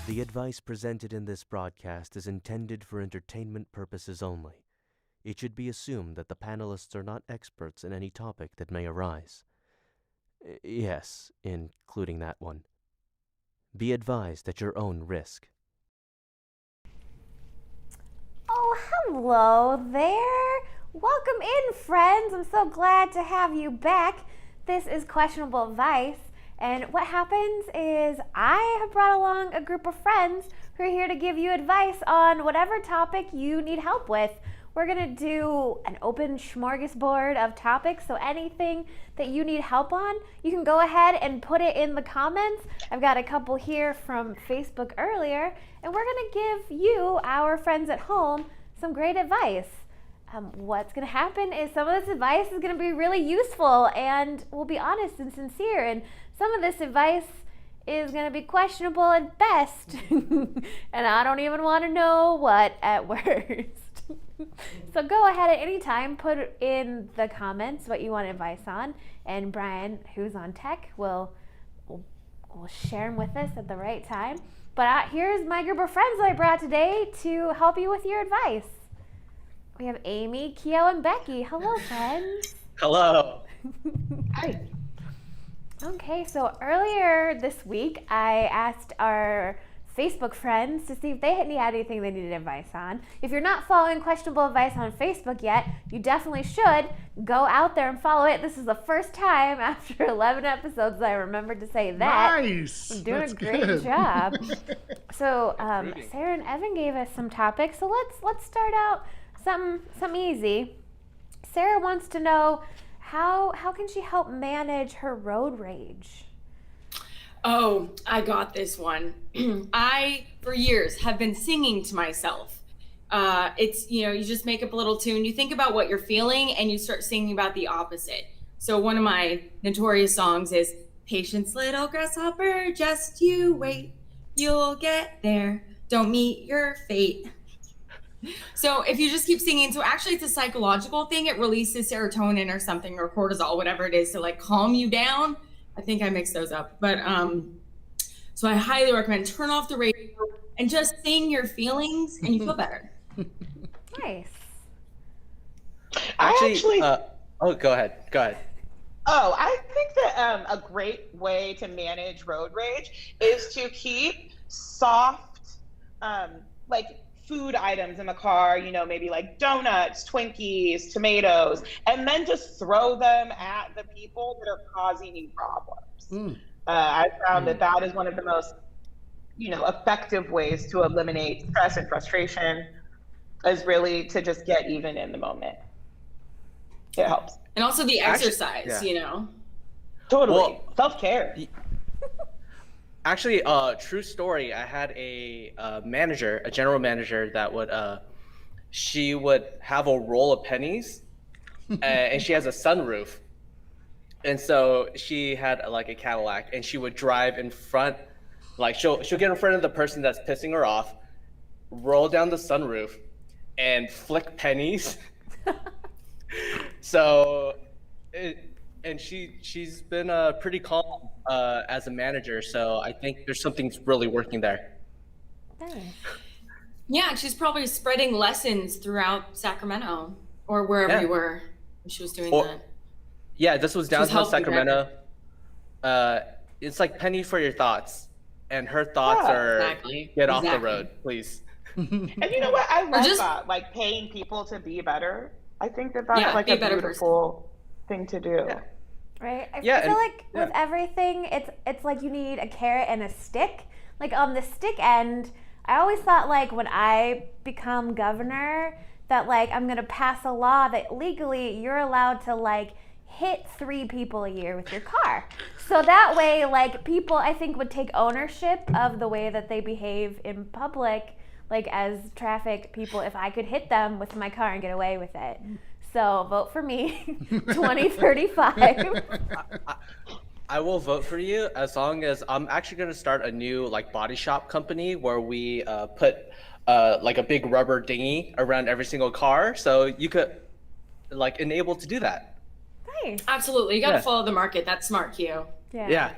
The advice presented in this broadcast is intended for entertainment purposes only. It should be assumed that the panelists are not experts in any topic that may arise. Yes, including that one. Be advised at your own risk. Oh, hello there. Welcome in, friends. I'm so glad to have you back. This is Questionable Advice, and what happens is I have brought along a group of friends who are here to give you advice on whatever topic you need help with. We're gonna do an open smorgasbord of topics, so anything that you need help on, you can go ahead and put it in the comments. I've got a couple here from Facebook earlier, and we're gonna give you, our friends at home, some great advice. What's gonna happen is some of this advice is gonna be really useful, and we'll be honest and sincere, and some of this advice is gonna be questionable at best, and I don't even wanna know what at worst. So go ahead at any time, put in the comments what you want advice on, and Brian, who's on tech, will share them with us at the right time. But here's my group of friends that I brought today to help you with your advice. We have Amy, Keo, and Becky. Hello, friends. Hello. Hi. Okay, so earlier this week, I asked our Facebook friends to see if they had anything they needed advice on. If you're not following Questionable Advice on Facebook yet, you definitely should go out there and follow it. This is the first time after 11 episodes that I remembered to say that. Nice. I'm doing That's a great good. job. So Sarah and Evan gave us some topics. So let's start out something easy. Sarah wants to know how can she help manage her road rage? Oh, I got this one. I, for years, have been singing to myself. It's, you just make up a little tune. You think about what you're feeling and you start singing about the opposite. So one of my notorious songs is, "Patience, little grasshopper, just you wait. You'll get there. Don't meet your fate." So if you just keep singing, so actually it's a psychological thing. It releases serotonin or something, or cortisol, whatever it is, to like calm you down. I think I mixed those up, but so I highly recommend turn off the radio and just sing your feelings, and you feel better. Nice. Actually, go ahead. Oh, I think that a great way to manage road rage is to keep soft, like food items in the car, maybe like donuts, Twinkies, tomatoes, and then just throw them at the people that are causing you problems. I found that is one of the most, effective ways to eliminate stress and frustration, is really to just get even in the moment. It helps. And also the exercise, Totally. Well, self-care. Actually, true story. I had a general manager that would, she would have a roll of pennies, and she has a sunroof, and so she had like a Cadillac, and she would drive in front, like she'll get in front of the person that's pissing her off, roll down the sunroof, and flick pennies. So. And she's been pretty calm as a manager, so I think there's something really working there. Nice. Yeah, and she's probably spreading lessons throughout Sacramento or wherever you were when she was doing that. Yeah, this was downtown Sacramento. There. It's like penny for your thoughts, and her thoughts are get off the road, please. And you know what? I love that, like paying people to be better. I think that's like a beautiful thing to do. Yeah. Right? I feel like with everything, it's like you need a carrot and a stick. Like on the stick end, I always thought like when I become governor that like I'm gonna pass a law that legally you're allowed to like hit 3 people a year with your car. So that way like people I think would take ownership of the way that they behave in public, like as traffic people, if I could hit them with my car and get away with it. So vote for me, 2035. I will vote for you as long as I'm actually going to start a new like body shop company where we put like a big rubber dinghy around every single car, so you could like enable to do that. Nice. Absolutely, you got to follow the market. That's smart, Q. Yeah.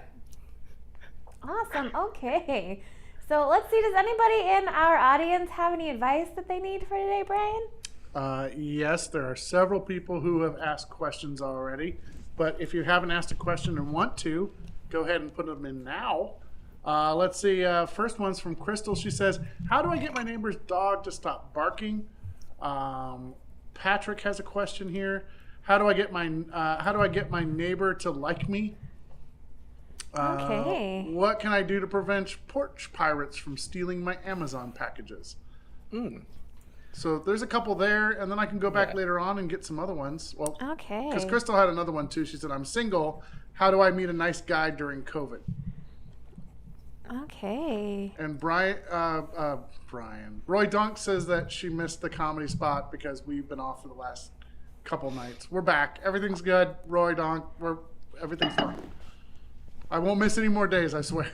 Awesome. Okay. So let's see, does anybody in our audience have any advice that they need for today, Brian? Yes, there are several people who have asked questions already. But if you haven't asked a question and want to, go ahead and put them in now. Let's see. First one's from Crystal. She says, "How do I get my neighbor's dog to stop barking?" Patrick has a question here. How do I get my neighbor to like me? Okay. What can I do to prevent porch pirates from stealing my Amazon packages? So there's a couple there, and then I can go back later on and get some other ones. Well, Okay. because Crystal had another one too. She said, "I'm single. How do I meet a nice guy during COVID?" Okay. And Roy Dunk says that she missed the comedy spot because we've been off for the last couple nights. We're back. Everything's good. Roy Dunk, everything's fine. I won't miss any more days, I swear.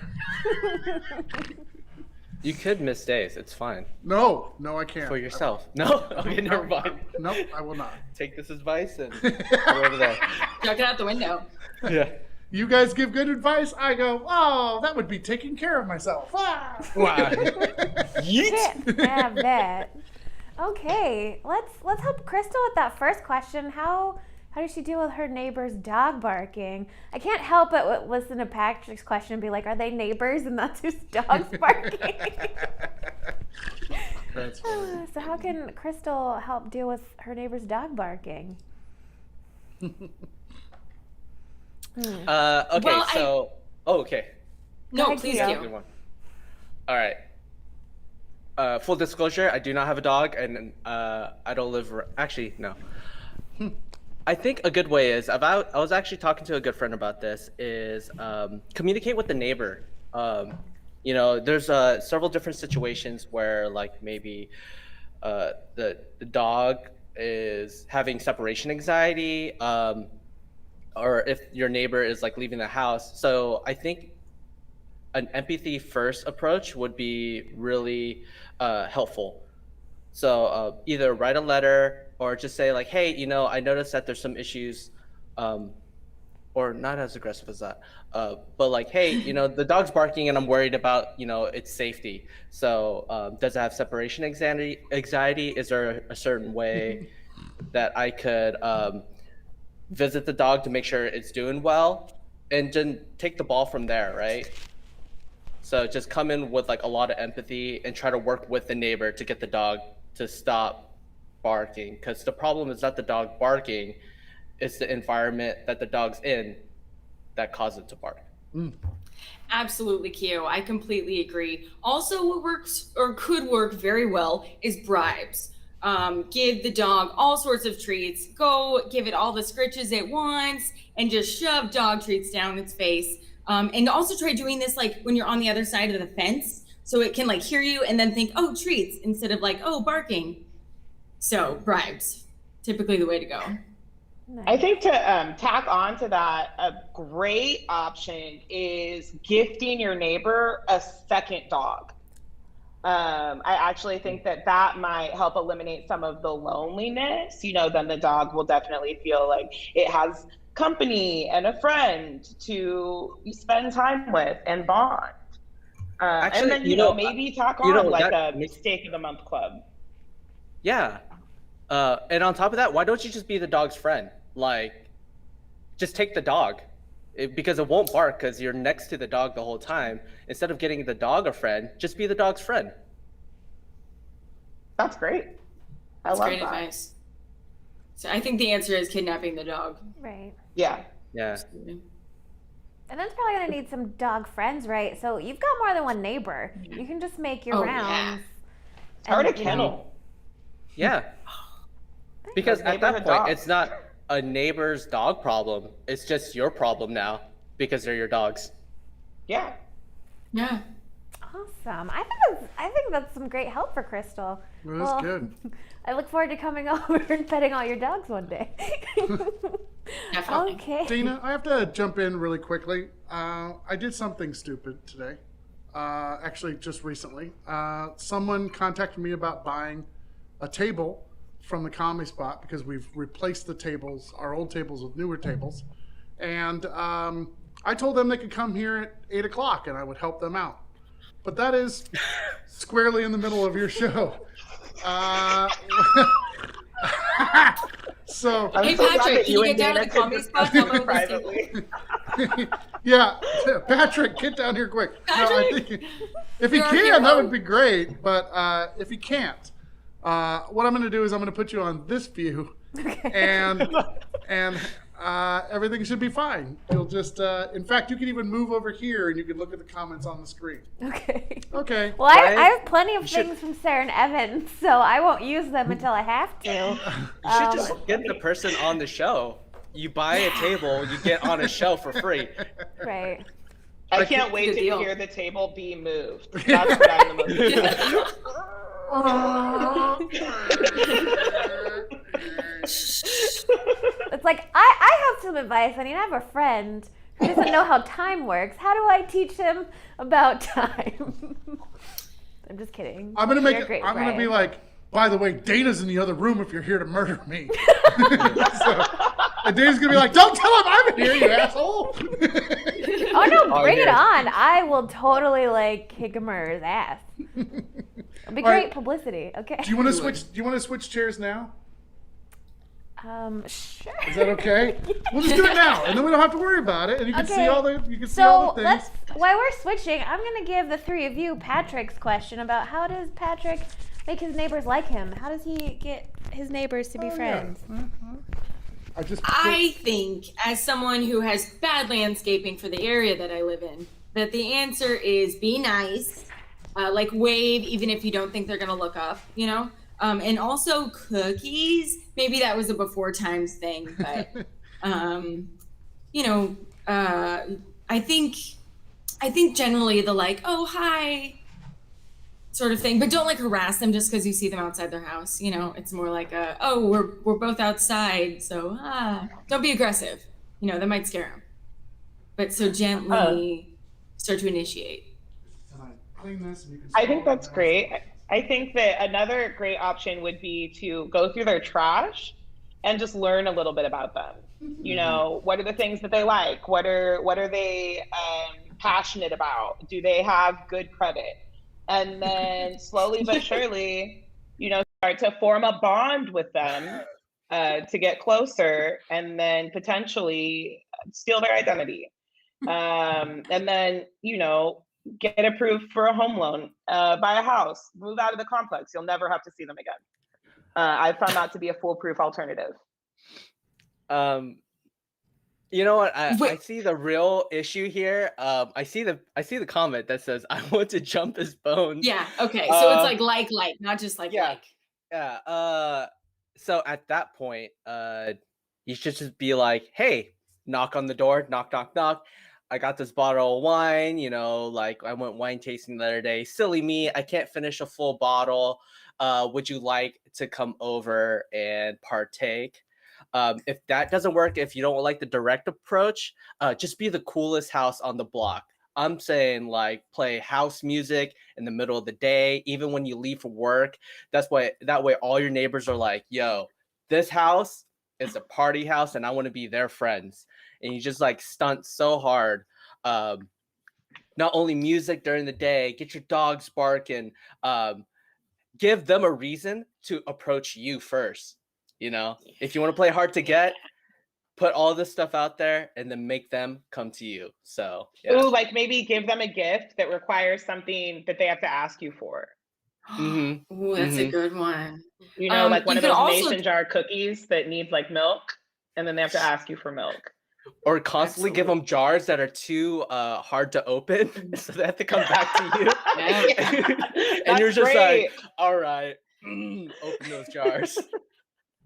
You could miss days. It's fine. No, I can't. For yourself. No? Okay, never mind. Nope, I will not. Take this advice and go over there. Chuck it out the window. Yeah. You guys give good advice. I go, oh, that would be taking care of myself. Ah. Wow. Can't have that. Okay, let's help Crystal with that first question. How does she deal with her neighbor's dog barking? I can't help but listen to Patrick's question and be like, are they neighbors and that's whose dog's barking? That's funny. So how can Crystal help deal with her neighbor's dog barking? Okay, Well, okay. No, ahead, please Keto. do. All right. Full disclosure, I do not have a dog, and I don't live. Actually, no. I think a good way is I was actually talking to a good friend about this. Is communicate with the neighbor. There's several different situations where, like, maybe the dog is having separation anxiety, or if your neighbor is like leaving the house. So I think an empathy first approach would be really helpful. So either write a letter or just say like, hey, I noticed that there's some issues, or not as aggressive as that, but like, hey, the dog's barking and I'm worried about, its safety. So does it have separation anxiety? Is there a certain way that I could visit the dog to make sure it's doing well, and then take the ball from there, right? So just come in with like a lot of empathy and try to work with the neighbor to get the dog to stop barking, because the problem is not the dog barking, it's the environment that the dog's in that causes it to bark. Absolutely, Keo. I completely agree. Also, what works or could work very well is bribes. Give the dog all sorts of treats. Go give it all the scritches it wants and just shove dog treats down its face. And also try doing this like when you're on the other side of the fence, so it can like hear you and then think, oh, treats, instead of like, oh, barking. So bribes, typically the way to go. Nice. I think to tack on to that, a great option is gifting your neighbor a second dog. I actually think that might help eliminate some of the loneliness. Then the dog will definitely feel like it has company and a friend to spend time with and bond. Actually, and then, maybe tack on like a mistake of the month club. Yeah. And on top of that, why don't you just be the dog's friend? Like, just take the dog, because it won't bark because you're next to the dog the whole time. Instead of getting the dog a friend, just be the dog's friend. That's great. That's love great that. advice. So I think the answer is kidnapping the dog. Right. Yeah. Yeah. And then it's probably going to need some dog friends, right? So you've got more than one neighbor. You can just make your rounds. Start a kennel. Yeah. Because at that Neighborhood point, dog. it's not a neighbor's dog problem. It's just your problem now because they're your dogs. Yeah. Yeah. Awesome. I think that's some great help for Crystal. Well, that's good. I look forward to coming over and petting all your dogs one day. Definitely. Okay. Dayna, I have to jump in really quickly. I did something stupid today. Actually, just recently. Someone contacted me about buying a table from the comedy spot because we've replaced the tables, our old tables, with newer tables. And I told them they could come here at 8 o'clock and I would help them out. but that is squarely in the middle of your show. So, Hey, so glad Patrick, that can you and get down to Dayna the could comedy discuss spot? this privately. yeah, Patrick, get down here quick. No, I Patrick! think if he You're our can, that hero. would be great. But if he can't, what I'm going to do is I'm going to put you on this view, and everything should be fine. You'll just, in fact, you can even move over here and you can look at the comments on the screen. Okay. Okay. Well, I Right? have plenty of You should- things from Sarah and Evan, so I won't use them until I have to. You should just get the person on the show. You buy a table, you get on a show for free. Right. I can't wait Good to deal. hear the table be moved. That's what I'm the most excited It's like, I have some advice. I mean, I have a friend who doesn't know how time works. How do I teach him about time? I'm just kidding. I'm gonna You're great, I'm gonna be Brian. like, by the way, Dana's in the other room if you're here to murder me. And Dana's gonna be like, don't tell him I'm in here, you asshole. Oh no, bring it yeah. on. I will totally like kick a murderer's ass. It'll be All right. great publicity. Okay. Do you want to switch? Do you want to switch chairs now? Sure. Is that okay? We'll just do it now, and then we don't have to worry about it, and you can see Okay. all the see all So the things. while we're switching, I'm gonna give the three of you Patrick's question about how does Patrick make his neighbors like him? How does he get his neighbors to be Oh, yeah. friends? I think, as someone who has bad landscaping for the area that I live in, that the answer is be nice, like wave even if you don't think they're gonna look up, you know. And also cookies. Maybe that was a before times thing, but you know, I think generally the like, oh hi, sort of thing, but don't like harass them just because you see them outside their house. You know, it's more like a, oh, we're both outside, so don't be aggressive. You know, that might scare them. But so gently start to initiate. I think that's great. I think that another great option would be to go through their trash and just learn a little bit about them. You know, what are the things that they like? What are they passionate about? Do they have good credit? And then slowly but surely, you know, start to form a bond with them to get closer, and then potentially steal their identity. And then, you know, get approved for a home loan, buy a house, move out of the complex. You'll never have to see them again. I found that to be a foolproof alternative. You know what? I see the real issue here. I see the comment that says, "I want to jump his bones." Yeah. Okay. So it's like, not just like yeah. like. Yeah. So at that point, you should just be like, "Hey, knock on the door, knock, knock, knock. I got this bottle of wine. You know, like I went wine tasting the other day. Silly me, I can't finish a full bottle. Would you like to come over and partake?" If that doesn't work, if you don't like the direct approach, just be the coolest house on the block. I'm saying like play house music in the middle of the day, even when you leave for work. That way all your neighbors are like, yo, this house is a party house and I want to be their friends. And you just like stunt so hard. Not only music during the day, get your dogs barking, give them a reason to approach you first. You know, if you want to play hard to get, put all this stuff out there and then make them come to you. So, yeah. Ooh, like maybe give them a gift that requires something that they have to ask you for. Mm-hmm. Ooh, that's a good one. You know, like one you of those could also- mason jar cookies that needs like milk, and then they have to ask you for milk. Or constantly give them jars that are too hard to open, so they have to come back to you. Yeah. And you're That's just great. like, all right, open those jars.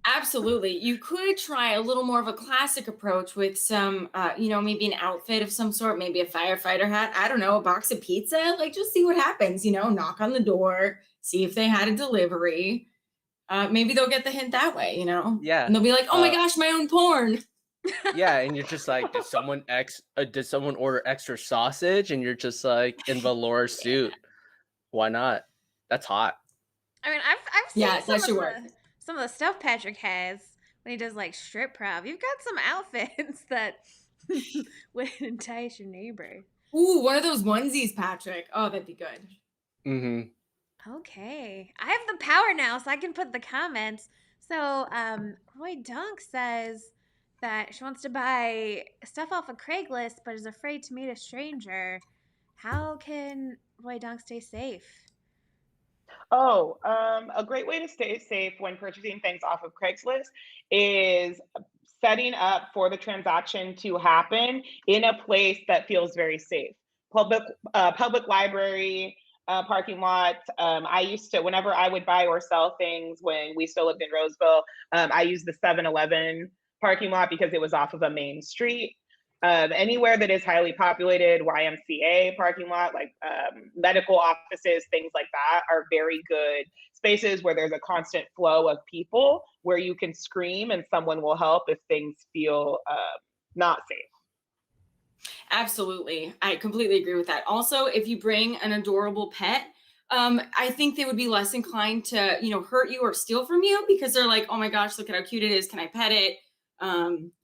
Absolutely. You could try a little more of a classic approach with some, you know, maybe an outfit of some sort, maybe a firefighter hat. I don't know, a box of pizza. Like, just see what happens. You know, knock on the door, see if they had a delivery. Maybe they'll get the hint that way. You know. Yeah. And they'll be like, "Oh my gosh, my own porn." Yeah, and you're just like, did someone order extra sausage? And you're just like in velour suit. Why not? That's hot. I mean, I've seen Yeah, that should work. some of the stuff Patrick has when he does like strip prov. You've got some outfits that would entice your neighbor. Ooh, one of those onesies, Patrick. Oh, that'd be good. Okay. I have the power now, so I can put the comments. So, Roy Dunk says that she wants to buy stuff off of Craigslist, but is afraid to meet a stranger. How can Roy Dunk stay safe? Oh, a great way to stay safe when purchasing things off of Craigslist is setting up for the transaction to happen in a place that feels very safe. Public library, parking lot. I used to, whenever I would buy or sell things when we still lived in Roseville, I used the 7-Eleven parking lot because it was off of a main street. Anywhere that is highly populated, YMCA parking lot, like medical offices, things like that, are very good spaces where there's a constant flow of people where you can scream and someone will help if things feel not safe. Absolutely. I completely agree with that. Also, if you bring an adorable pet, I think they would be less inclined to, hurt you or steal from you because they're like, oh my gosh, look at how cute it is. Can I pet it?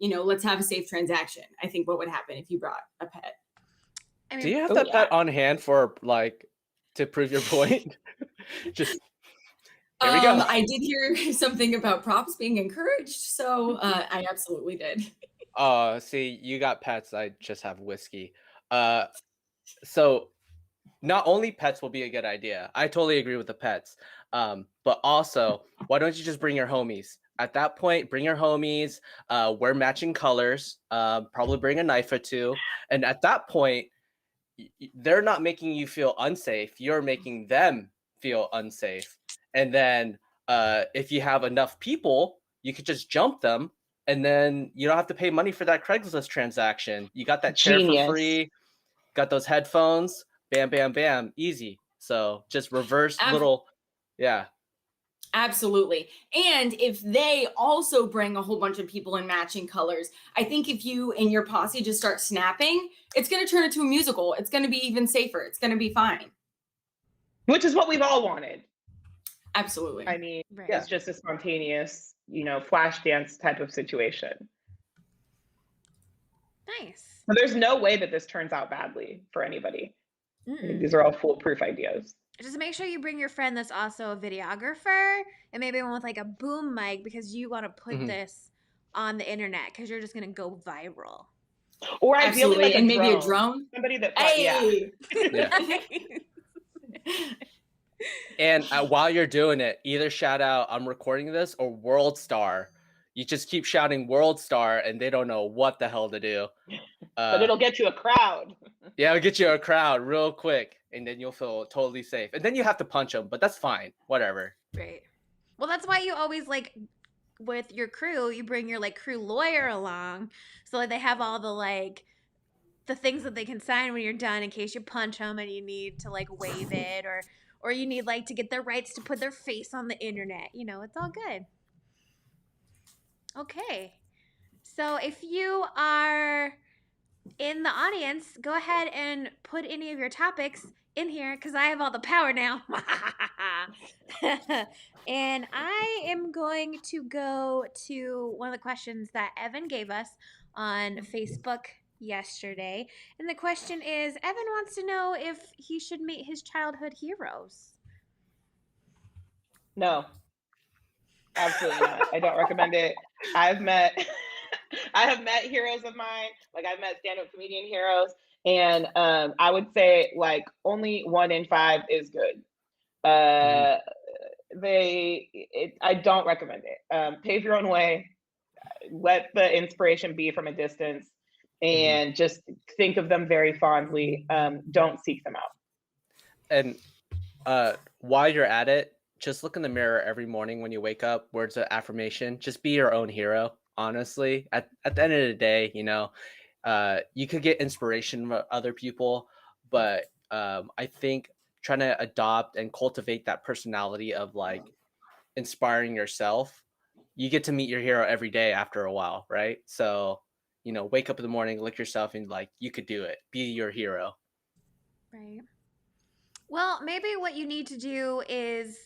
Let's have a safe transaction. I think what would happen if you brought a pet. I mean, Do you have that pet on hand for to prove your point? Just here we go. I did hear something about props being encouraged, so I absolutely did. See, you got pets. I just have whiskey. So not only pets will be a good idea. I totally agree with the pets. But also, why don't you just bring your homies? At that point, bring your homies. Wear matching colors. Probably bring a knife or two. And at that point, they're not making you feel unsafe. You're making them feel unsafe. And then if you have enough people, you could just jump them. And then you don't have to pay money for that Craigslist transaction. You got that chair Genius. for free. Got those headphones. Bam, bam, bam. Easy. So just reverse little. Yeah. Absolutely. And if they also bring a whole bunch of people in matching colors, I think if you and your posse just start snapping, it's going to turn into a musical. It's going to be even safer. It's going to be fine. Which is what we've all wanted. Absolutely. I mean, Right. it's just a spontaneous, flash dance type of situation. Nice. So there's no way that this turns out badly for anybody. I think these are all foolproof ideas. Just make sure you bring your friend that's also a videographer and maybe one with like a boom mic because you want to put this on the internet because you're just going to go viral. Or ideally like and maybe a drone. Somebody that Hey! Yeah. And while you're doing it, either shout out I'm recording this or World Star. You just keep shouting World Star and they don't know what the hell to do. But it'll get you a crowd. Yeah, it'll get you a crowd real quick and then you'll feel totally safe. And then you have to punch them, but that's fine. Whatever. Right. Well, that's why you always with your crew, you bring your crew lawyer along so they have all the things that they can sign when you're done in case you punch them and you need to waive it or you need to get their rights to put their face on the internet. It's all good. Okay. So if you are in the audience, go ahead and put any of your topics in here because I have all the power now. And I am going to go to one of the questions that Evan gave us on Facebook yesterday. And the question is, Evan wants to know if he should meet his childhood heroes. No. Absolutely not. I don't recommend it. I have met heroes of mine. I've met stand-up comedian heroes, and I would say only 1 in 5 is good. I don't recommend it. Pave your own way. Let the inspiration be from a distance, and just think of them very fondly. Don't seek them out. And while you're at it, just look in the mirror every morning when you wake up. Words of affirmation. Just be your own hero. Honestly, at the end of the day, you could get inspiration from other people, but I think trying to adopt and cultivate that personality of inspiring yourself, you get to meet your hero every day after a while, right? So, wake up in the morning, look yourself, and you could do it. Be your hero. Right. Well, maybe what you need to do is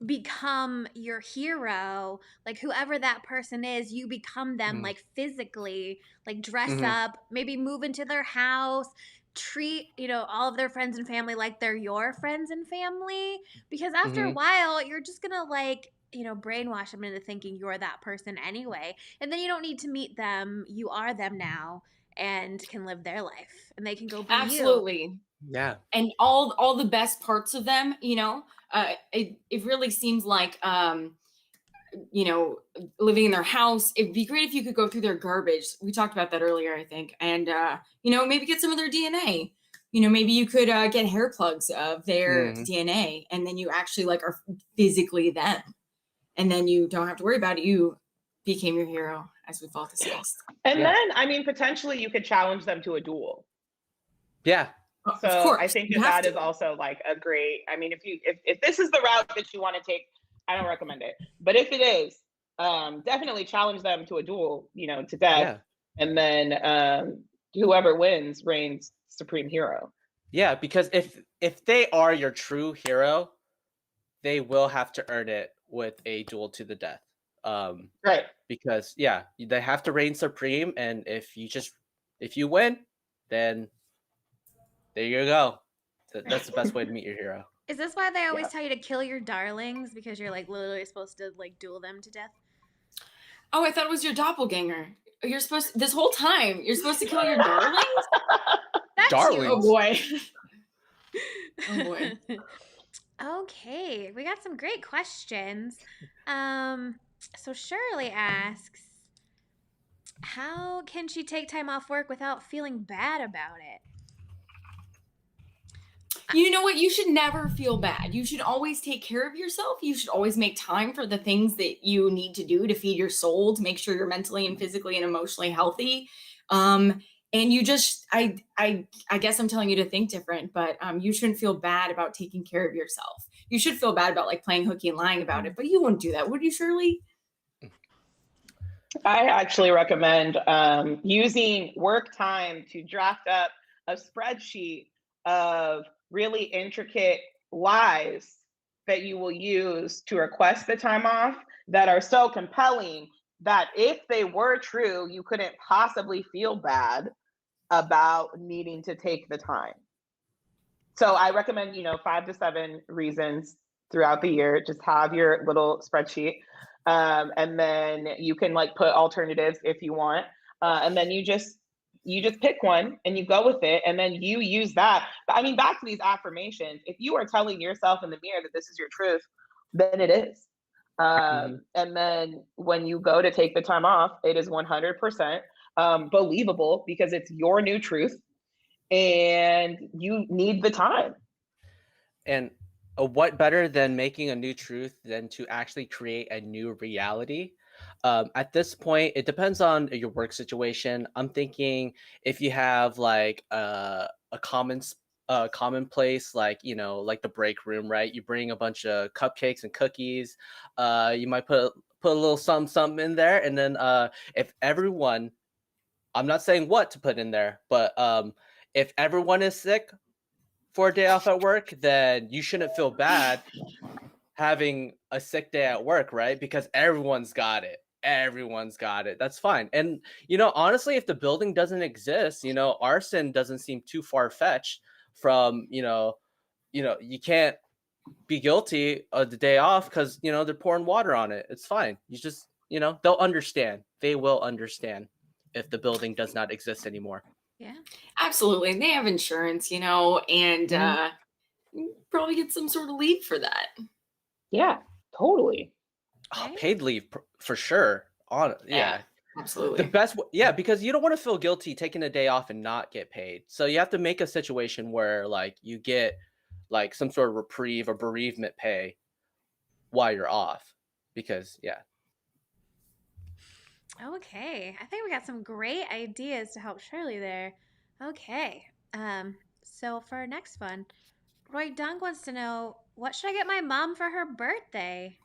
become your hero, whoever that person is, you become them physically, dress up, maybe move into their house, treat, all of their friends and family like they're your friends and family, because after a Mhm. while, you're just gonna brainwash them into thinking you're that person anyway. And then you don't need to meet them. You are them now and can live their life and they can go be you. Absolutely. Yeah. And all the best parts of them, it really seems like living in their house. It'd be great if you could go through their garbage. We talked about that earlier, I think. And maybe get some of their DNA. Maybe you could get hair plugs of their Mhm. DNA, and then you actually are physically them. And then you don't have to worry about it. You became your hero, as we've all discussed. And Yeah. then, I mean, potentially you could challenge them to a duel. Yeah. Of So course, I think you have that to. is also like a great, I mean, if this is the route that you want to take, I don't recommend it. But if it is, definitely challenge them to a duel, to death. Yeah. And then whoever wins reigns supreme hero. Yeah, because if they are your true hero, they will have to earn it with a duel to the death. Right. Because they have to reign supreme, and if you win, then there you go. That's the best way to meet your hero. Is this why they always Yeah. tell you to kill your darlings? Because you're literally supposed to duel them to death? Oh, I thought it was your doppelganger. You're supposed this whole time. You're supposed to kill your darlings. That's Darlings? Oh boy. Oh boy. Okay, we got some great questions. So Shirley asks, how can she take time off work without feeling bad about it? You know what? You should never feel bad. You should always take care of yourself. You should always make time for the things that you need to do to feed your soul, to make sure you're mentally and physically and emotionally healthy. And you just, I guess I'm telling you to think different, but you shouldn't feel bad about taking care of yourself. You should feel bad about playing hooky and lying about it, but you wouldn't do that, would you, Shirley? I actually recommend using work time to draft up a spreadsheet of really intricate lies that you will use to request the time off that are so compelling that if they were true, you couldn't possibly feel bad about needing to take the time. So I recommend, 5 to 7 reasons throughout the year. Just have your little spreadsheet. And then you can put alternatives if you want. And then you just pick one and you go with it. And then you use that. I mean, back to these affirmations. If you are telling yourself in the mirror that this is your truth, then it is. And then when you go to take the time off, it is 100% believable because it's your new truth and you need the time. And what better than making a new truth than to actually create a new reality? At this point, it depends on your work situation. I'm thinking if you have a common place, like the break room, right? You bring a bunch of cupcakes and cookies. You might put a little something in there, and then if everyone, I'm not saying what to put in there, but if everyone is sick for a day off at work, then you shouldn't feel bad having a sick day at work, right? Because everyone's got it. Everyone's got it. That's fine. And honestly, if the building doesn't exist, arson doesn't seem too far-fetched from, you can't be guilty of the day off because, they're pouring water on it. It's fine. You just, they'll understand. They will understand if the building does not exist anymore. Yeah. Absolutely. And they have insurance, and you probably get some sort of leave for that. Yeah, totally. Right? Paid leave for sure. Yeah. Absolutely. The best, because you don't want to feel guilty taking a day off and not get paid. So you have to make a situation where you get some sort of reprieve or bereavement pay while you're off. Because Okay, I think we got some great ideas to help Shirley there. Okay, so for our next one, Roy Dunk wants to know, what should I get my mom for her birthday?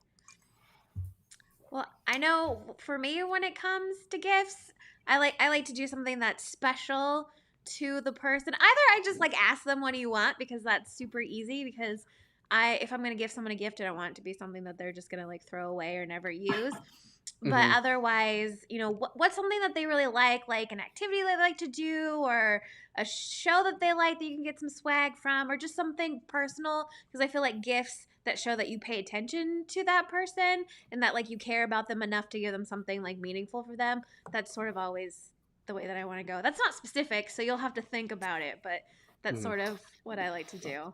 Well, I know for me when it comes to gifts, I like to do something that's special to the person. Either I just ask them, what do you want, because that's super easy, because if I'm going to give someone a gift, I don't want it to be something that they're just going to throw away or never use. But otherwise, what's something that they really like an activity they like to do, or a show that they like that you can get some swag from, or just something personal. Because I feel like gifts that show that you pay attention to that person and that like you care about them enough to give them something like meaningful for them. That's sort of always the way that I want to go. That's not specific, so you'll have to think about it, but that's sort of what I like to do.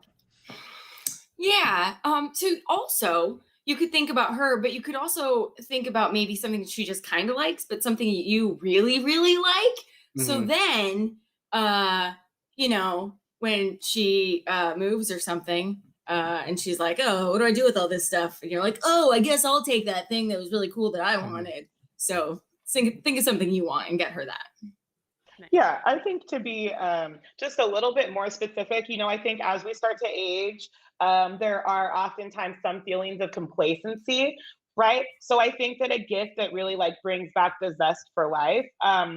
Yeah. So also you could think about her, but you could also think about maybe something that she just kind of likes, but something you really, really like. So then, when she moves or something, and she's like, "Oh, what do I do with all this stuff?" And you're like, "Oh, I guess I'll take that thing that was really cool that I wanted." So think of something you want and get her that. Yeah, I think to be just a little bit more specific, I think as we start to age, there are oftentimes some feelings of complacency, right? So I think that a gift that really like brings back the zest for life,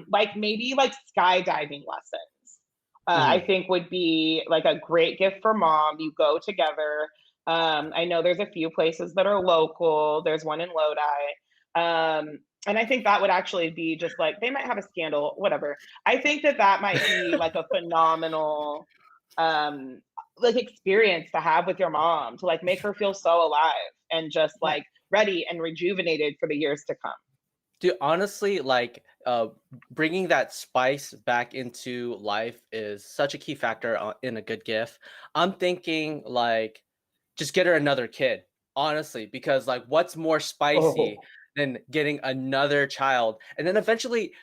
like maybe like skydiving lessons, I think would be like a great gift for mom. You go together. I know there's a few places that are local. There's one in Lodi. And I think that would actually be just like, they might have a scandal, whatever. I think that might be like a phenomenal like experience to have with your mom, to like make her feel so alive and just like ready and rejuvenated for the years to come. Dude, honestly, like bringing that spice back into life is such a key factor in a good gift. I'm thinking like just get her another kid, honestly, because like what's more spicy than getting another child? And then eventually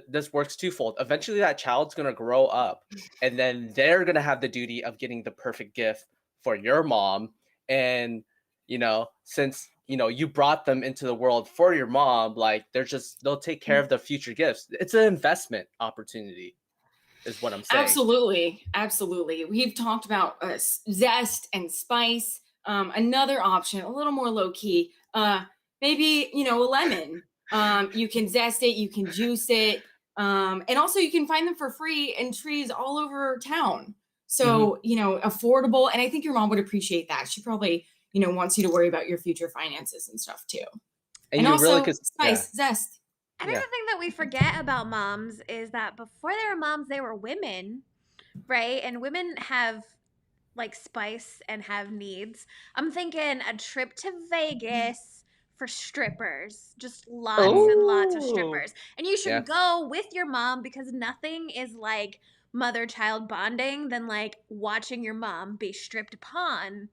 this works twofold. Eventually that child's going to grow up and then they're going to have the duty of getting the perfect gift for your mom. And, since, you brought them into the world for your mom, like they'll take care of the future gifts. It's an investment opportunity is what I'm saying. Absolutely. We've talked about zest and spice. Another option, a little more low key, maybe, a lemon. You can zest it, you can juice it. And also you can find them for free in trees all over town. So, affordable. And I think your mom would appreciate that. She probably, wants you to worry about your future finances and stuff too. And you also really could, spice, zest. Another thing that we forget about moms is that before they were moms, they were women, right? And women have like spice and have needs. I'm thinking a trip to Vegas for strippers, just lots and lots of strippers. And you should go with your mom, because nothing is like mother-child bonding than like watching your mom be stripped upon.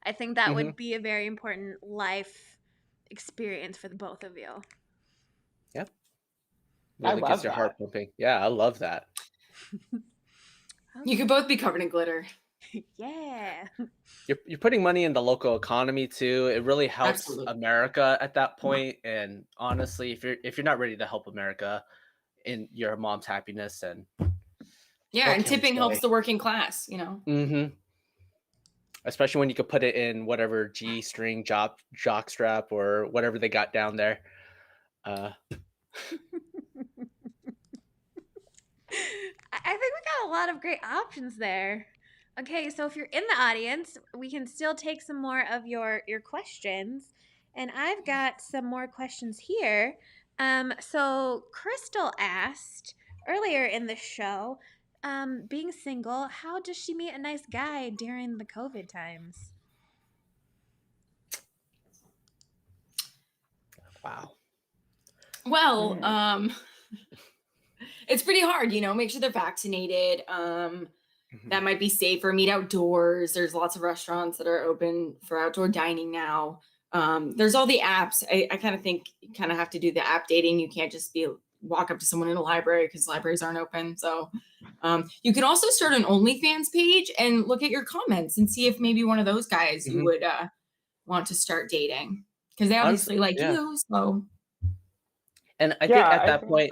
I think that would be a very important life experience for the both of you. Yep. I Really love gets your heart that. pumping. Yeah, I love that. You could both be covered in glitter. Yeah. You're putting money in the local economy too. It really helps Absolutely. America at that point. And honestly, if you're not ready to help America in your mom's happiness, and and tipping helps the working class, especially when you could put it in whatever G-string jock strap or whatever they got down there. I think we got a lot of great options there. Okay, so if you're in the audience, we can still take some more of your questions. And I've got some more questions here. So Crystal asked earlier in the show, being single, how does she meet a nice guy during the COVID times? Wow. Well, it's pretty hard, make sure they're vaccinated. That might be safer. Meet outdoors. There's lots of restaurants that are open for outdoor dining now. There's all the apps. I kind of think you kind of have to do the app dating. You can't just walk up to someone in a library because libraries aren't open. So you could also start an OnlyFans page and look at your comments and see if maybe one of those guys you would want to start dating, because they obviously like you. So. And I think at that point,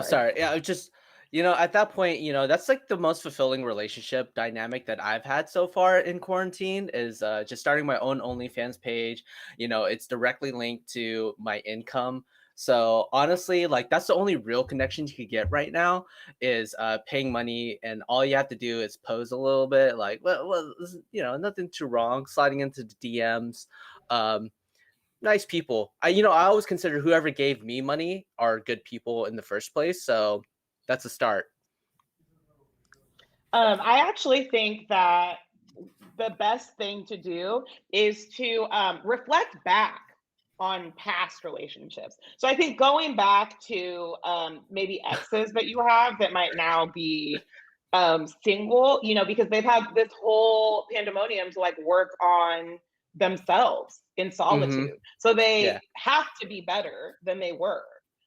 sorry. Yeah, just, at that point, that's like the most fulfilling relationship dynamic that I've had so far in quarantine is just starting my own OnlyFans page. It's directly linked to my income. So honestly, like that's the only real connection you could get right now is paying money, and all you have to do is pose a little bit, like, well, nothing too wrong, sliding into the DMs. nice people. I always consider whoever gave me money are good people in the first place. So that's a start. I actually think that the best thing to do is to reflect back on past relationships. So I think going back to maybe exes that you have that might now be single, because they've had this whole pandemonium to like work on themselves in solitude. So they have to be better than they were.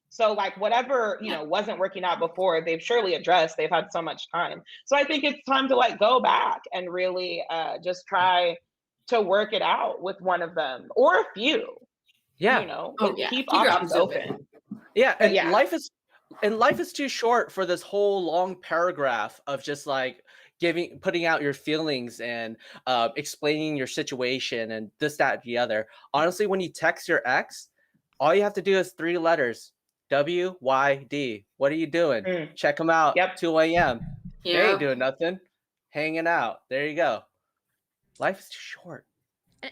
So like whatever, wasn't working out before, they've surely addressed, they've had so much time. So I think it's time to like go back and really just try to work it out with one of them or a few. Keep your options open. Yeah, and life is too short for this whole long paragraph of just like putting out your feelings and explaining your situation and this, that, the other. Honestly, when you text your ex, all you have to do is 3 letters. WYD. What are you doing? Check them out. Yep. 2 a.m. Yeah. They ain't doing nothing. Hanging out. There you go. Life is too short.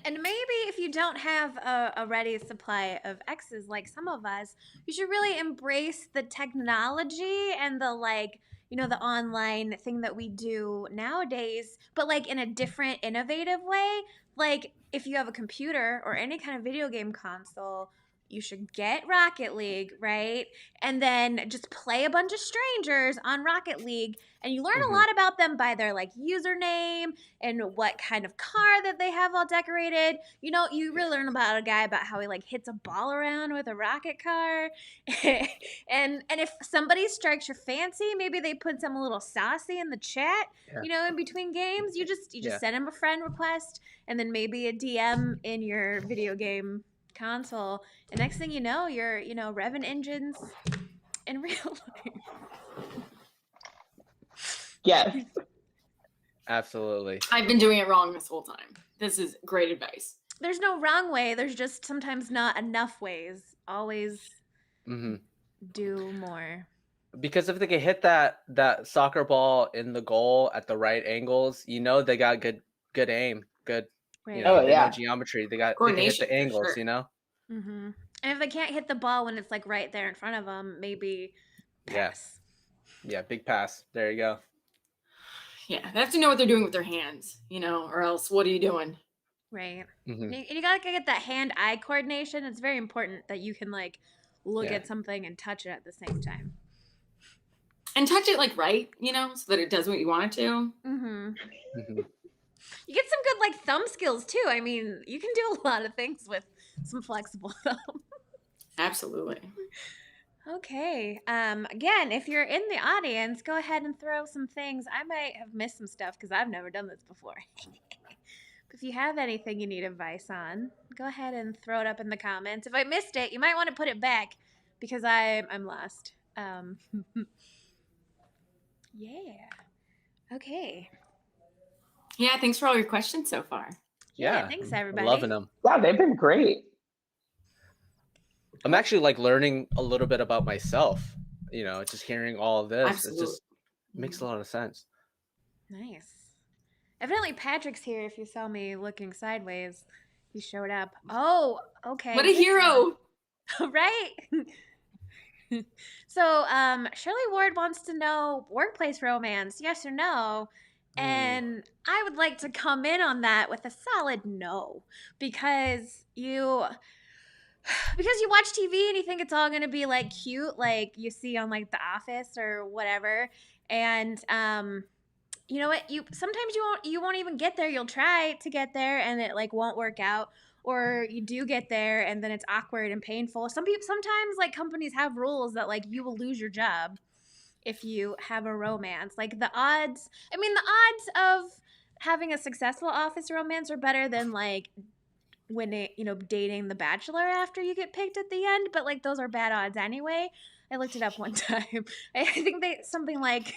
And maybe if you don't have a ready supply of exes like some of us, you should really embrace the technology and the the online thing that we do nowadays, but like in a different, innovative way. Like if you have a computer or any kind of video game console, you should get Rocket League, right? And then just play a bunch of strangers on Rocket League, and you learn a lot about them by their like username and what kind of car that they have all decorated. You really learn about a guy about how he like hits a ball around with a rocket car. and if somebody strikes your fancy, maybe they put some a little saucy in the chat, in between games. You just send him a friend request and then maybe a DM in your video game console. And next thing you know, you're, revving engines in real life. Yes. Absolutely. I've been doing it wrong this whole time. This is great advice. There's no wrong way. There's just sometimes not enough ways. Always do more. Because if they can hit that soccer ball in the goal at the right angles, they got good aim, good. Right. They know geometry. They can hit the angles. Sure. And if they can't hit the ball when it's like right there in front of them, maybe pass. Yeah, big pass. There you go. Yeah, they have to know what they're doing with their hands, or else what are you doing? Right. And you gotta get that hand-eye coordination. It's very important that you can like look at something and touch it at the same time. And touch it like right, so that it does what you want it to. You get some good like thumb skills too. I mean, you can do a lot of things with some flexible thumb. Absolutely. Okay. Again, if you're in the audience, go ahead and throw some things. I might have missed some stuff because I've never done this before. If you have anything you need advice on, go ahead and throw it up in the comments. If I missed it, you might want to put it back because I'm lost. Yeah. Okay. Yeah, thanks for all your questions so far. Yeah, thanks everybody. Loving them. Wow, they've been great. I'm actually like learning a little bit about myself. Just hearing all of this. Absolutely. It just makes a lot of sense. Nice. Evidently Patrick's here. If you saw me looking sideways, he showed up. Oh, okay. What a hero. Right? So, Shirley Ward wants to know workplace romance, yes or no? And I would like to come in on that with a solid no, because you watch TV and you think it's all going to be like cute, like you see on like The Office or whatever. And you know what? Sometimes you won't even get there. You'll try to get there and it like won't work out, or you do get there and then it's awkward and painful. Sometimes like companies have rules that like you will lose your job if you have a romance. Like the odds of having a successful office romance are better than like when dating The Bachelor after you get picked at the end, but like those are bad odds anyway. I looked it up one time. I think something like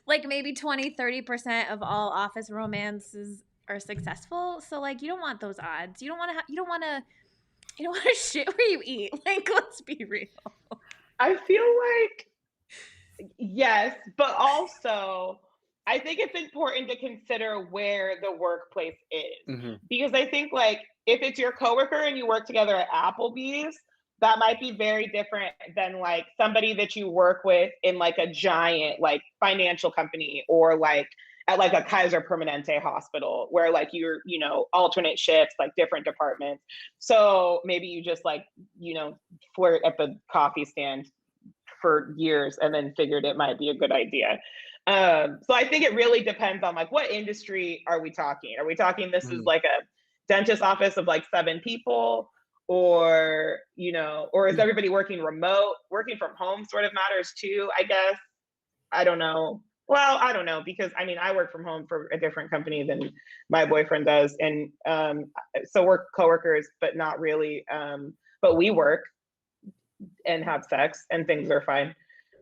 maybe 20-30% of all office romances are successful. So like you don't want those odds. You don't want to shit where you eat. Like, let's be real. I feel like yes, but also I think it's important to consider where the workplace is. Mm-hmm. Because I think like if it's your coworker and you work together at Applebee's, that might be very different than like somebody that you work with in like a giant like financial company or like at like a Kaiser Permanente hospital where like you're, you know, alternate shifts, like different departments. So maybe you just like, you know, flirt at the coffee stand for years and then figured it might be a good idea. So I think it really depends on like what industry are we talking? Are we talking this is like a dentist office of like 7 people? Or, you know, or is everybody working remote? Working from home sort of matters too, I guess. I don't know. Well, I don't know because I mean I work from home for a different company than my boyfriend does, and so we're coworkers, but not really. But we work and have sex, and things are fine.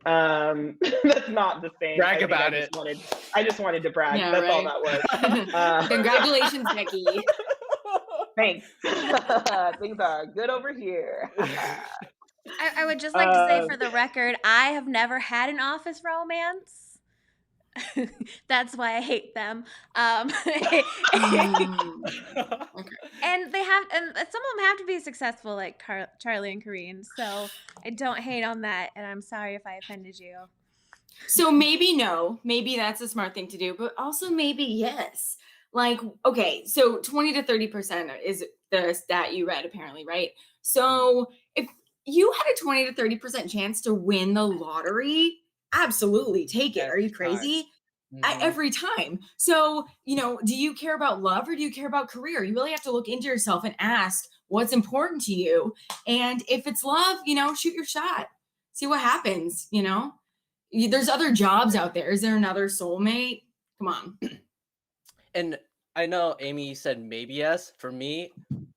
That's not the same. Brag about it. I just wanted to brag. Yeah, That's all right. that was. Congratulations, Becky. Thanks. Things are good over here. I would just like to say for the record, I have never had an office romance. That's why I hate them. And they have, and some of them have to be successful, like Charlie and Kareen. So I don't hate on that, and I'm sorry if I offended you. So maybe no, maybe that's a smart thing to do, but also maybe yes. Like, okay, so 20 to 30% is the stat you read apparently, right? So if you had a 20 to 30% chance to win the lottery, absolutely take it. Are you crazy? Every time. So, you know, do you care about love or do you care about career? You really have to look into yourself and ask what's important to you. And if it's love, you know, shoot your shot. See what happens, you know? There's other jobs out there. Is there another soulmate? Come on. And I know Amy said maybe yes. For me,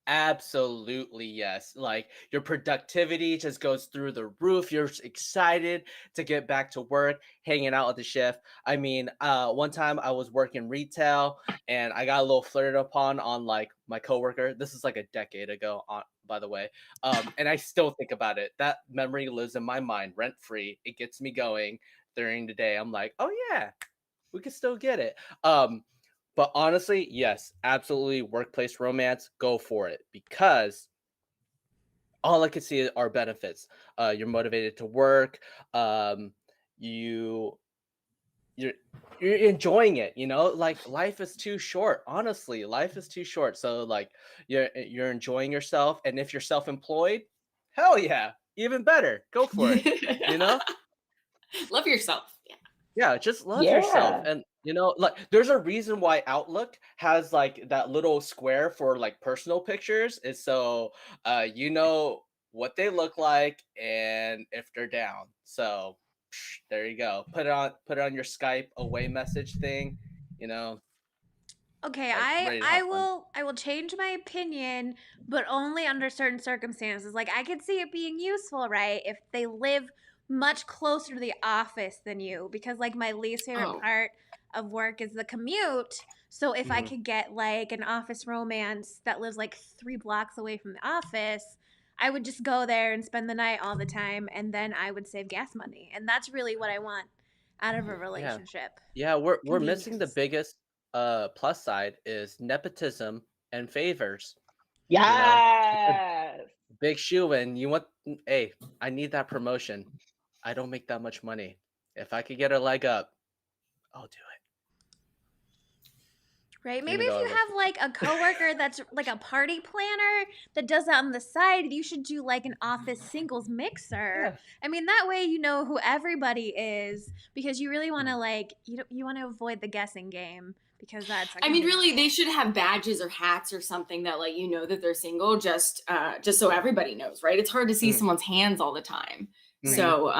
absolutely yes. Like your productivity just goes through the roof. You're excited to get back to work, hanging out at the shift. I mean, one time I was working retail and I got a little flirted upon on like my coworker. This is like a decade ago, by the way. And I still think about it. That memory lives in my mind rent free. It gets me going during the day. I'm like, oh yeah, we can still get it. But honestly, yes, absolutely. Workplace romance, go for it because all I can see are benefits. You're motivated to work. You're enjoying it. You know, like life is too short. Honestly, life is too short. So like you're enjoying yourself, and if you're self-employed, hell yeah, even better. Go for it. You know. Love yourself. Yeah. Yeah, just love yourself. And you know, like there's a reason why Outlook has like that little square for like personal pictures is so you know what they look like and if they're down. So there you go. Put it on your Skype away message thing, you know. Okay, Like ready to I have fun. will change my opinion, but only under certain circumstances. Like I could see it being useful, right? If they live much closer to the office than you, because like my least favorite part of work is the commute. So if I could get like an office romance that lives like 3 blocks away from the office, I would just go there and spend the night all the time, and then I would save gas money. And that's really what I want out of a relationship. Yeah, we're missing the Convenience. biggest plus side is nepotism and favors. Yes. Big shoe in. You want? Hey, I need that promotion. I don't make that much money. If I could get a leg up, I'll do it. Right? Maybe Even if though you have like a coworker that's like a party planner that does that on the side, you should do like an office singles mixer. Yeah. I mean, that way you know who everybody is because you really want to like you want to avoid the guessing game because that's like I mean, really, they should have badges or hats or something that let you know that they're single, just so everybody knows, right? It's hard to see someone's hands all the time. So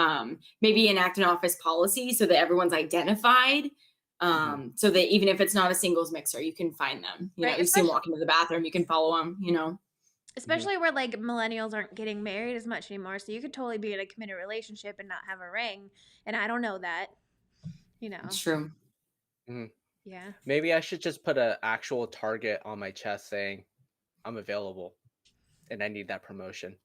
maybe enact an office policy so that everyone's identified. So that even if it's not a singles mixer, you can find them. You know, you see them walk into the bathroom, you can follow them. You know, especially where like millennials aren't getting married as much anymore, so you could totally be in a committed relationship and not have a ring. And I don't know that. You know, it's true. Yeah. Maybe I should just put an actual target on my chest saying I'm available and I need that promotion.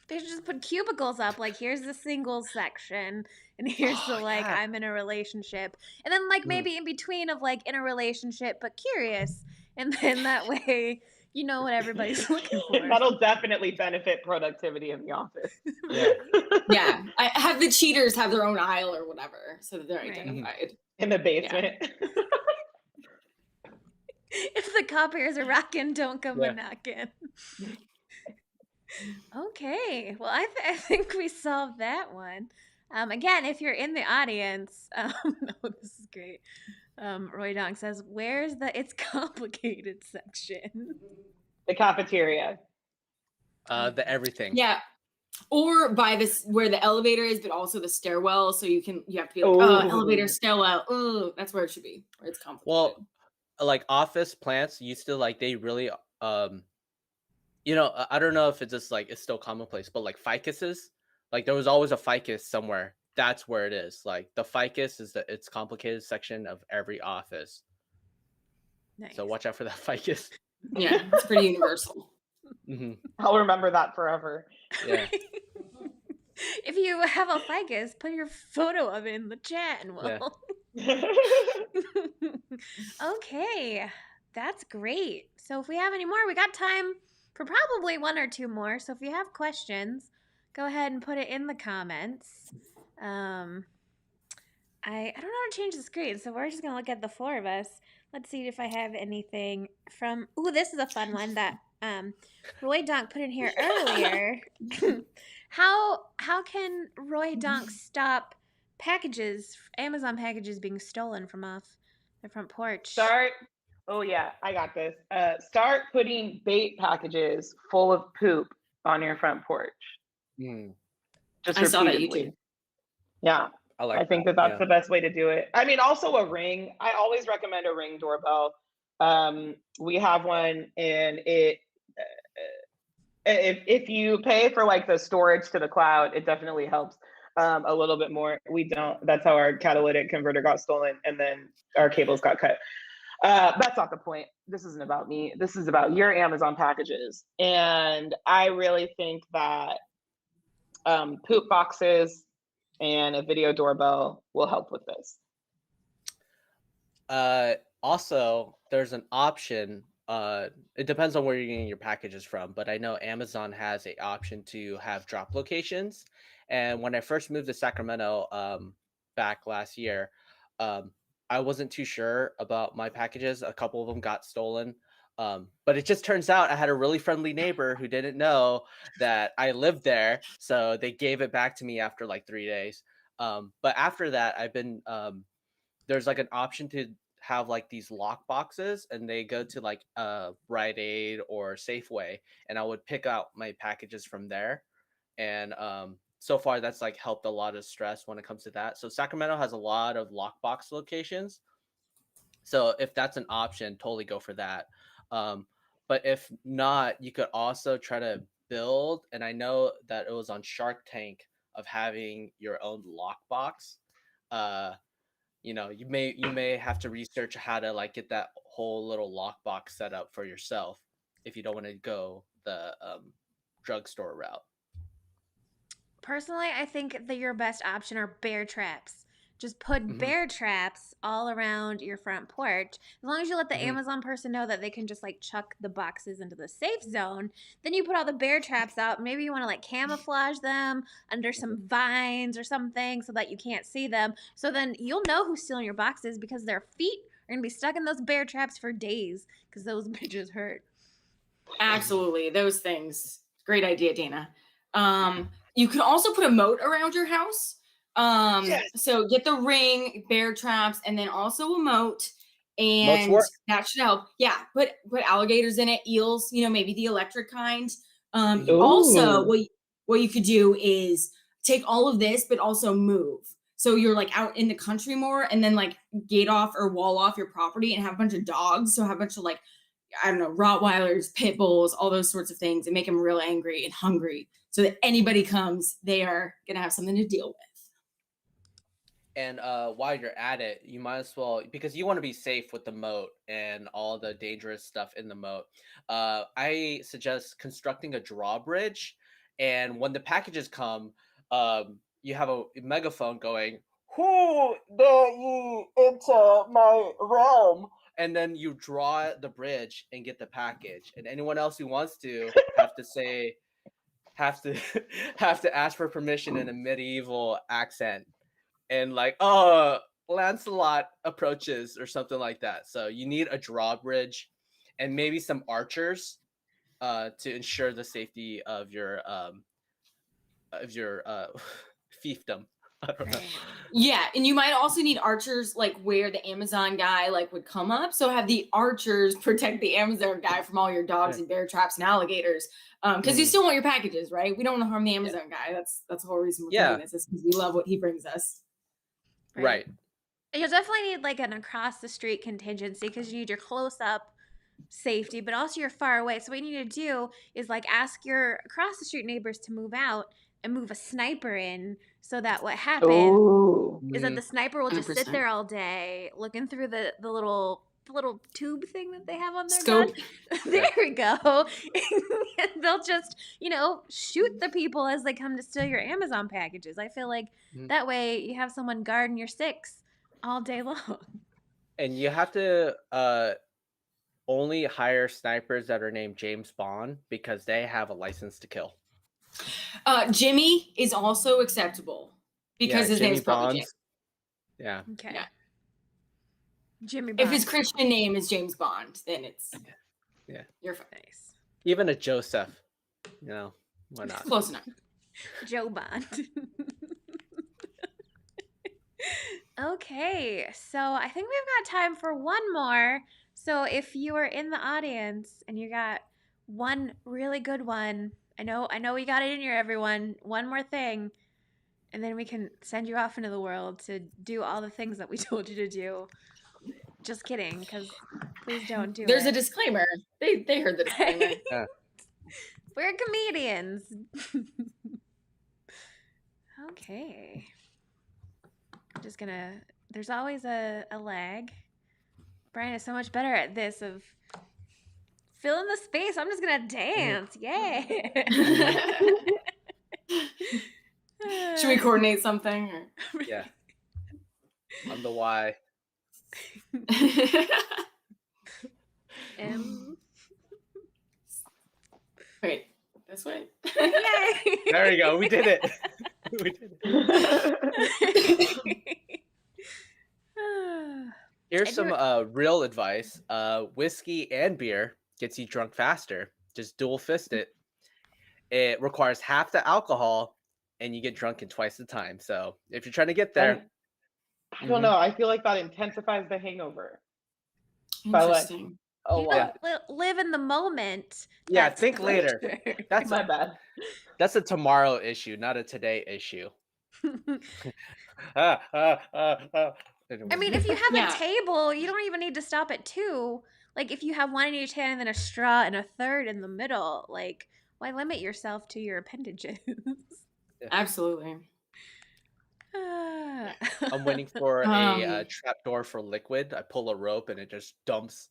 They should just put cubicles up. Like, here's the singles section, and here's the like Yeah. I'm in a relationship, and then like maybe in between of like in a relationship but curious, and then that way you know what everybody's looking for. That'll definitely benefit productivity in the office. Yeah. Yeah, I have the cheaters have their own aisle or whatever, so that they're Right. identified. In the basement. If the copiers are rocking, don't come Yeah. a knocking. Okay, well, I think we solved that one. Again, if you're in the audience, no, this is great. Roy Dong says, "Where's the it's complicated section?" The cafeteria. The everything. Yeah, or by this where the elevator is, but also the stairwell, so you have to be like, Ooh. elevator, stairwell. Oh, that's where it should be. Where it's complicated. Well, like office plants used to like they really you know, I don't know if it's just like it's still commonplace, but like ficuses, like there was always a ficus somewhere. That's where it is. Like the ficus is the it's complicated section of every office. Nice. So watch out for that ficus. Yeah, it's pretty universal. I'll remember that forever. Yeah. If you have a ficus, put your photo of it in the chat, and we'll. Yeah. Okay, that's great. So if we have any more, we got time for probably one or two more. So if you have questions, go ahead and put it in the comments. I don't know how to change the screen, so we're just gonna look at the four of us. Let's see if I have anything from. Ooh, this is a fun one that Roy Donk put in here earlier. How can Roy Donk stop Amazon packages being stolen from off the front porch? Oh yeah, I got this. Start putting bait packages full of poop on your front porch. Just I saw that repeatedly. YouTube. Yeah. I think that's the best way to do it. I mean, also a ring. I always recommend a Ring doorbell. We have one, and it if you pay for like the storage to the cloud, it definitely helps a little bit more. We don't. That's how our catalytic converter got stolen, and then our cables got cut. That's not the point. This isn't about me. This is about your Amazon packages, and I really think that poop boxes and a video doorbell will help with this. Also, there's an option. It depends on where you're getting your packages from, but I know Amazon has an option to have drop locations. And when I first moved to Sacramento back last year, I wasn't too sure about my packages. A couple of them got stolen. But it just turns out I had a really friendly neighbor who didn't know that I lived there. So they gave it back to me after like 3 days. But after that, I've been, there's like an option to have like these lock boxes, and they go to like Rite Aid or Safeway, and I would pick out my packages from there. And so far that's like helped a lot of stress when it comes to that. So Sacramento has a lot of lockbox locations. So if that's an option, totally go for that. But if not, you could also try to build, and I know that it was on Shark Tank, of having your own lockbox. You know, you may have to research how to like get that whole little lockbox set up for yourself if you don't want to go the drugstore route. Personally, I think that your best option are bear traps. Just put bear traps all around your front porch. As long as you let the Amazon person know that they can just like chuck the boxes into the safe zone, then you put all the bear traps out. Maybe you want to like camouflage them under some vines or something so that you can't see them. So then you'll know who's stealing your boxes because their feet are going to be stuck in those bear traps for days because those bitches hurt. Absolutely. Those things. Great idea, Dayna. You could also put a moat around your house. So get the ring, bear traps, and then also a moat, and that should help. Yeah, put alligators in it, eels, you know, maybe the electric kind. Also, what you could do is take all of this, but also move. So you're like out in the country more, and then like gate off or wall off your property and have a bunch of dogs. So have a bunch of like, I don't know, Rottweilers, pit bulls, all those sorts of things, and make them real angry and hungry so that anybody comes, they are going to have something to deal with. And while you're at it, you might as well, because you want to be safe with the moat and all the dangerous stuff in the moat. I suggest constructing a drawbridge And when the packages come, you have a megaphone going, "Who dare you into my realm?" And then you draw the bridge and get the package. And anyone else who wants to have to say, have to have to ask for permission in a medieval accent, and like, oh, Lancelot approaches or something like that. So you need a drawbridge and maybe some archers to ensure the safety of your fiefdom. I don't know. Yeah, and you might also need archers like where the Amazon guy like would come up. So have the archers protect the Amazon guy from all your dogs and bear traps and alligators. Because you still want your packages, right? We don't want to harm the Amazon guy. That's the whole reason we're doing this, is because we love what he brings us. Right. You'll definitely need like an across the street contingency because you need your close up safety, but also you're far away. So what you need to do is like ask your across the street neighbors to move out and move a sniper in, so that what happens is that the sniper will just sit 100%. there all day looking through the little tube thing that they have on their Scope. gun. There we go. And they'll just, shoot the people as they come to steal your Amazon packages. I feel like that way you have someone guarding your six all day long. And you have to only hire snipers that are named James Bond because they have a license to kill. Jimmy is also acceptable because his name's probably James. Yeah. Okay. Yeah. Jimmy Bond. If his Christian name is James Bond, then it's you're fine. Nice. Even a Joseph, why not? Close enough. Joe Bond. Okay, so I think we've got time for one more. So if you are in the audience and you got one really good one, I know we got it in here, everyone. One more thing, and then we can send you off into the world to do all the things that we told you to do. Just kidding, because please don't do There's it. a disclaimer. They heard the disclaimer. We're comedians. Okay. Just gonna, there's always a lag. Brian is so much better at this of fill in the space. I'm just gonna dance. Yay. Should we coordinate something? Or? Yeah. I'm the Y. Wait, this way? Yay. There we go. We did it. We did it. Here's some real advice. Whiskey and beer gets you drunk faster. Just dual fist it. It requires half the alcohol, and you get drunk in twice the time. So if you're trying to get there, I don't know. I feel like that intensifies the hangover. Interesting. Live in the moment. Yeah, think later. That's my bad. That's a tomorrow issue, not a today issue. I mean, if you have a table, you don't even need to stop at 2. Like, if you have one in each hand and then a straw and a third in the middle, like, why limit yourself to your appendages? Absolutely. I'm waiting for a trap door for liquid. I pull a rope and it just dumps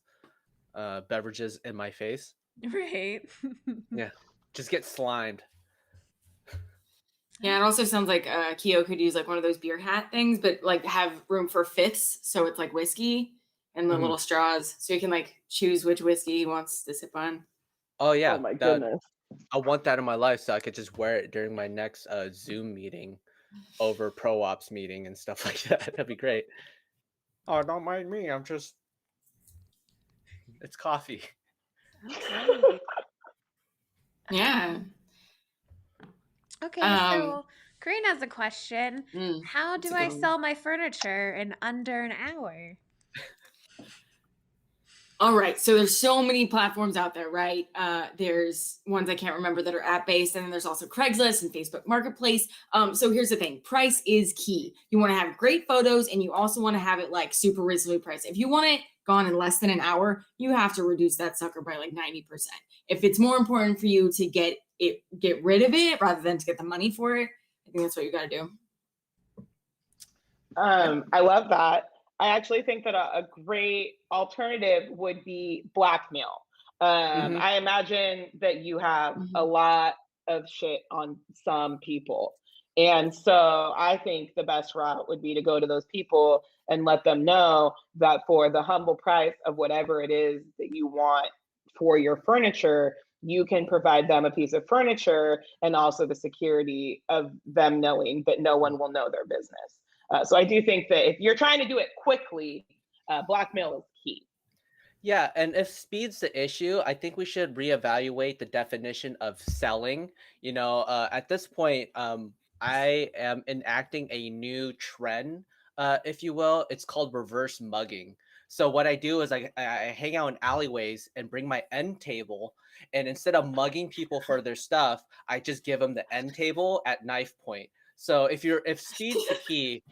beverages in my face. Right. Yeah. Just get slimed. Yeah, it also sounds like Keo could use like one of those beer hat things, but like have room for fifths. So it's like whiskey and the little straws. So you can like choose which whiskey he wants to sip on. Oh, yeah. Oh, my goodness. I want that in my life so I could just wear it during my next Zoom meeting over pro ops meeting and stuff like that. That'd be great. Oh, don't mind me. It's coffee. Yeah. Okay, so Corinne has a question. How do I sell my furniture in under an hour? All right. So there's so many platforms out there, right? There's ones I can't remember that are app-based, and then there's also Craigslist and Facebook Marketplace. So here's the thing. Price is key. You want to have great photos, and you also want to have it like super reasonably priced. If you want it gone in less than an hour, you have to reduce that sucker by like 90%. If it's more important for you to get rid of it rather than to get the money for it, I think that's what you got to do. I love that. I actually think that a great alternative would be blackmail. I imagine that you have a lot of shit on some people. And so I think the best route would be to go to those people and let them know that for the humble price of whatever it is that you want for your furniture, you can provide them a piece of furniture and also the security of them knowing that no one will know their business. So I do think that if you're trying to do it quickly, blackmail is key. Yeah, and if speed's the issue, I think we should reevaluate the definition of selling. At this point, I am enacting a new trend, if you will. It's called reverse mugging. So what I do is I hang out in alleyways and bring my end table, and instead of mugging people for their stuff, I just give them the end table at knife point. So if speed's the key,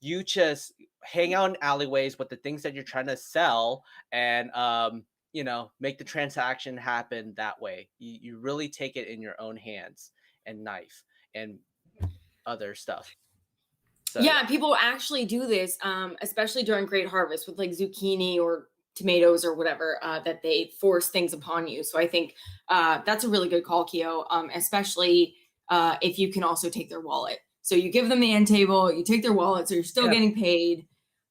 you just hang out in alleyways with the things that you're trying to sell, and make the transaction happen that way. You really take it in your own hands, and knife and other stuff. So yeah, people actually do this, especially during Great Harvest with like zucchini or tomatoes or whatever, that they force things upon you. So I think that's a really good call, Keo, especially if you can also take their wallet. So you give them the end table, you take their wallet, so you're still getting paid.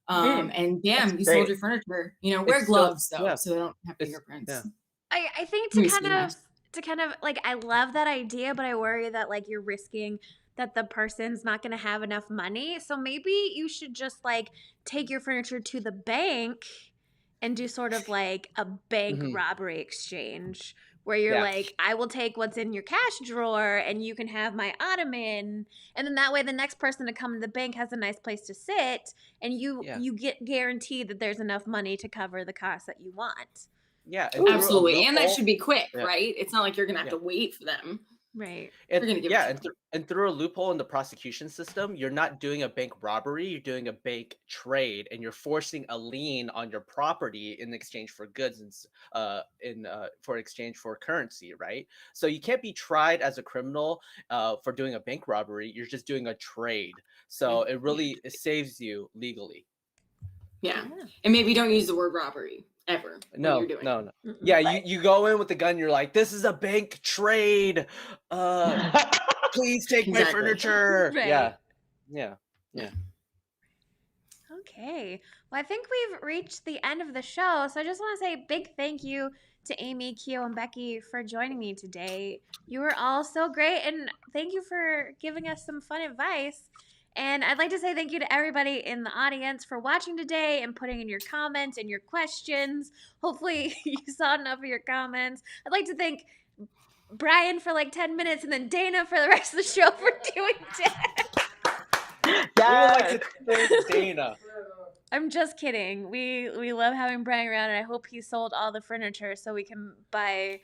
And bam, you sold your furniture. Wear gloves though, so they don't have fingerprints. Yeah. I think to kind of like, I love that idea, but I worry that like you're risking that the person's not going to have enough money. So maybe you should just like take your furniture to the bank and do sort of like a bank robbery exchange where you're like, I will take what's in your cash drawer and you can have my ottoman. And then that way the next person to come to the bank has a nice place to sit, and you get guaranteed that there's enough money to cover the cost that you want. Yeah, absolutely. And that should be quick, right? It's not like you're going to have to wait for them. Right. And through a loophole in the prosecution system, you're not doing a bank robbery, you're doing a bank trade, and you're forcing a lien on your property in exchange for goods and for exchange for currency, right? So you can't be tried as a criminal for doing a bank robbery. You're just doing a trade. So it saves you legally. Yeah. And maybe don't use the word robbery ever. No. Yeah, you go in with the gun, you're like, this is a bank trade. Please take my furniture. Right. Yeah. Okay. Well, I think we've reached the end of the show. So I just want to say a big thank you to Amy, Keo, and Becky for joining me today. You were all so great, and thank you for giving us some fun advice. And I'd like to say thank you to everybody in the audience for watching today and putting in your comments and your questions. Hopefully you saw enough of your comments. I'd like to thank Brian for like 10 minutes and then Dayna for the rest of the show for doing that. We would like to thank Dayna. I'm just kidding. We love having Brian around, and I hope he sold all the furniture so we can buy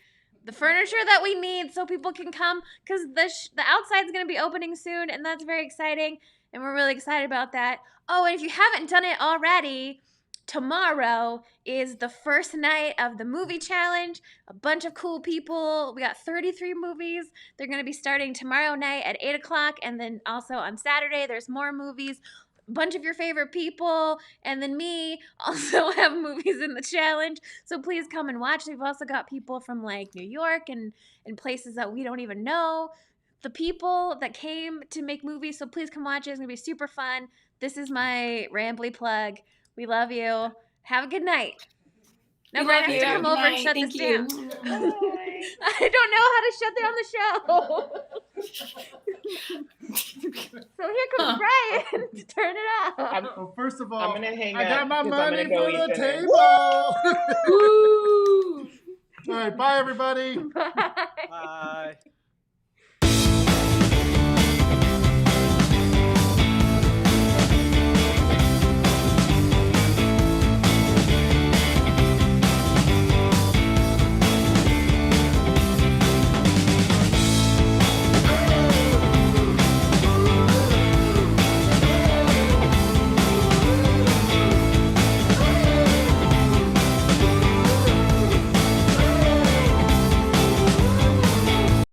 the furniture that we need so people can come, because the outside's going to be opening soon, and that's very exciting, and we're really excited about that. Oh, and if you haven't done it already, tomorrow is the first night of the movie challenge. A bunch of cool people. We got 33 movies. They're going to be starting tomorrow night at 8 o'clock, and then also on Saturday there's more movies. A bunch of your favorite people and then me also have movies in the challenge, so please come and watch. We've also got people from like New York and places that we don't even know, the people that came to make movies, so please come watch it. It's gonna be super fun. This is my rambly plug. We love you. Have a good night. Now Brian has to come over and shut this down. I don't know how to shut down the show. So here comes Brian to turn it off. Well, first of all, I'm gonna hang I up got my 'cause money I'm gonna go for the eat dinner. table. All right, bye everybody. Bye. Bye.